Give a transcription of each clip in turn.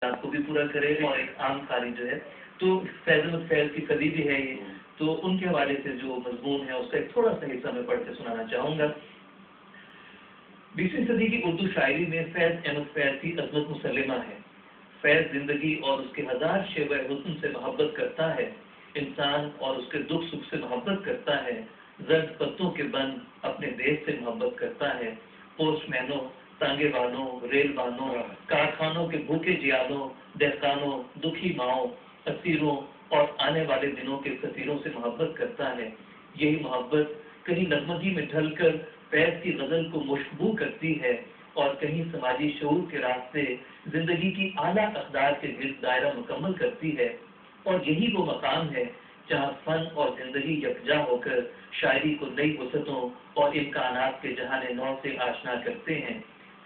آپ کو بھی پورا کرے اور ایک عام قاری جو ہے تو فیض احمد فیض کی صدی بھی ہے یہ، تو ان کے حوالے سے جو مضمون ہے اس کا ایک تھوڑا سا حصہ میں پڑھ کے سنانا چاہوں گا۔ 20ویں صدی کی اردو شاعری میں فیض احمد فیض کی عظمت مسلمہ ہے۔ فیض زندگی اور اس کے ہزار شیوہ حسن سے محبت کرتا ہے، انسان اور اس کے دکھ سکھ سے محبت کرتا ہے، زرد پتوں کے بن اپنے دیش سے محبت کرتا ہے، پوسٹ مینوں، تانگے والوں، ریل بانوں، کارخانوں کے بھوکے جیالوں، دہقانوں، دکھی ماؤں، اسیروں اور آنے والے دنوں کے سفیروں سے محبت کرتا ہے۔ یہی محبت کہیں نغمگی میں ڈھل کر فیض کی غزل کو مشبوع کرتی ہے اور کہیں سماجی شعور کے راستے زندگی کی اعلیٰ اقدار کے گرد دائرہ مکمل کرتی ہے، اور یہی وہ مقام ہے جہاں فن اور زندگی یکجا ہو کر شاعری کو نئی وسعتوں اور امکانات کے جہان نو سے آشنا کرتے ہیں۔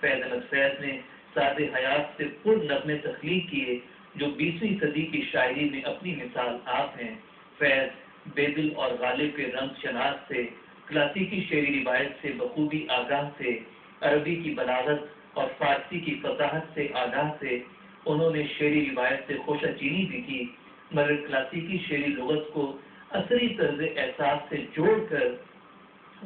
فیض احمد فیض نے ساز حیات سے پر نغمے تخلیق کیے جو 20ویں صدی کی شاعری میں اپنی مثال آپ ہیں۔ فیض بے دل اور غالب کے رمز شناس سے، کلاسیکی شعری روایت سے بخوبی آگاہ سے، عربی کی بلاغت اور فارسی کی فصاحت سے آگاہ سے، انہوں نے شعری روایت سے خوشہ چینی بھی کی، مگر کلاسیکی شعری لغت کو عصری طرز احساس سے جوڑ کر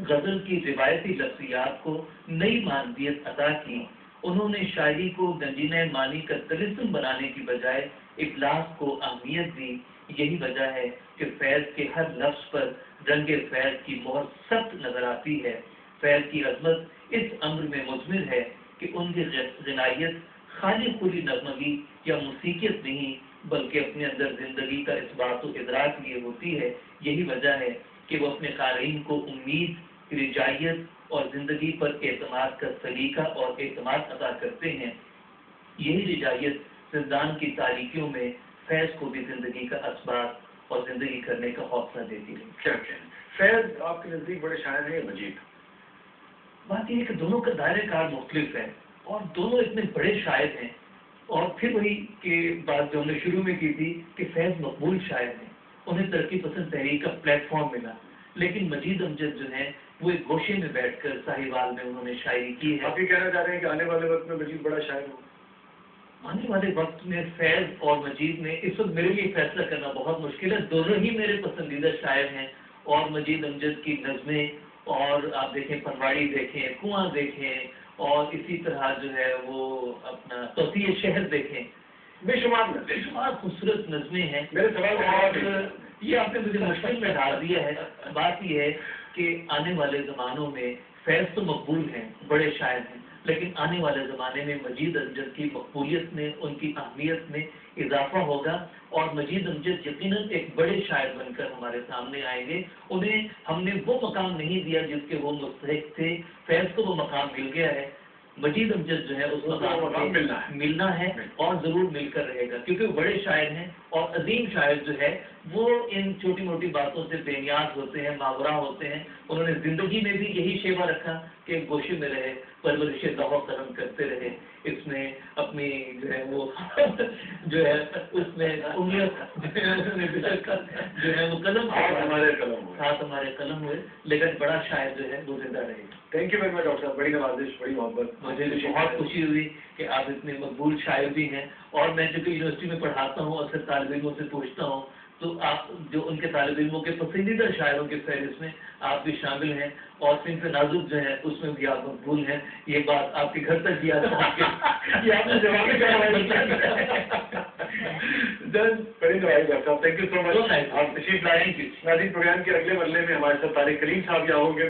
غزل کی روایتی لفظیات کو نئی معنویت عطا کی۔ انہوں نے شاعری کو گنجینہ معنی کا طلسم بنانے کی بجائے ابلاغ کو اہمیت دی۔ یہی وجہ ہے کہ فیض کے ہر لفظ پر رنگ فیض کی مہر سخت نظر آتی ہے۔ فیض کی عظمت اس امر میں مضمر ہے کہ ان کی غنائیت خالی خلی نغمگی یا موسیقیت نہیں بلکہ اپنے اندر زندگی کا اثبات و ادراک لیے ہوتی ہے۔ یہی وجہ ہے کہ وہ اپنے قارئین کو امید، رجائیت اور زندگی پر اعتماد کا سلیقہ اور اعتماد عطا کرتے ہیں۔ یہی رجائیت زندان کی تاریکیوں میں فیض کو بھی زندگی کا اسباب اور زندگی کرنے کا حوصلہ دیتی ہے۔ کیا کہیں فیض آپ کے نزدیک بڑے شاعر ہیں مجید؟ بات یہ ہے کہ دونوں کا دائرہ کار مختلف ہے اور دونوں اتنے بڑے شاعر ہیں، اور پھر وہی کہ بات جو ہم نے شروع میں کی تھی کہ فیض مقبول شاعر ہیں، انہیں ترقی پسند تحریک کا پلیٹ فارم ملا، لیکن مجید امجد جو ہے وہ ایک گوشے میں بیٹھ کر ساہیوال میں انہوں نے شاعری کی ہے۔ آپ یہ کہنا چاہ رہے ہیں کہ آنے والے وقت میں مجید بڑا شاعر ہو؟ آنے والے وقت میں فیض اور مجید میں اس وقت میرے لیے فیصلہ کرنا بہت مشکل ہے، دونوں ہی میرے پسندیدہ شاعر ہیں، اور مجید امجد کی نظمیں اور آپ دیکھیں پنواڑی دیکھیں، کنواں دیکھیں، اور اسی طرح جو ہے وہ اپنا توسیع شہر دیکھیں، بے شمار خوبصورت نظمیں ہیں۔ میرے سوال اور یہ آپ نے مجھے مشکل میں ڈال دیا ہے۔ بات یہ ہے کہ آنے والے زمانوں میں فیض تو مقبول ہیں، بڑے شاعر ہیں، لیکن آنے والے زمانے میں مجید امجد کی مقبولیت میں، ان کی اہمیت میں اضافہ ہوگا، اور مجید امجد یقیناً ایک بڑے شاعر بن کر ہمارے سامنے آئیں گے۔ انہیں ہم نے وہ مقام نہیں دیا جس کے وہ مستحق تھے، فیض کو وہ مقام مل گیا ہے، مجید امجد جو ہے اس مقام ملنا ہے اور ضرور مل کر رہے گا، کیونکہ وہ بڑے شاعر ہیں، اور عظیم شاعر جو ہے وہ ان چھوٹی موٹی باتوں سے بے نیاز ہوتے ہیں، ماورا ہوتے ہیں۔ انہوں نے زندگی میں بھی یہی شیوا رکھا کہ ایک گوشے میں رہے، پرورش لوح و قلم کرتے رہے، اس میں اپنی جو ہے وہ جو ہے اس میں جو ہے وہ قلم ساتھ ہمارے قلم ہوئے، لیکن بڑا شاعر جو ہے وہ زندہ رہے۔ Thank you very much doctor صاحب، بڑی نوازش، بڑی محبت۔ مجھے بھی بہت خوشی ہوئی کہ آپ اتنے مقبول شاعر بھی ہیں، اور میں چونکہ یونیورسٹی میں پڑھاتا ہوں، اکثر طالب علموں سے پوچھتا ہوں تو آپ جو ان کے طالب علموں کے پسندیدہ شاعروں کی فہرست میں آپ بھی شامل ہیں، اور صنف نازک جو ہے اس میں بھی آپ مقبول ہیں۔ یہ بات آپ کے گھر تک بھی آپ یہ آپ نے جواب بڑی نوازش ڈاکٹر صاحب، تھینک یو سو مچ۔ آپ تشریف لائیں۔ ناظرین، پروگرام کے اگلے مرحلے میں ہمارے ساتھ طارق کلیم صاحب یہاں ہوں گے۔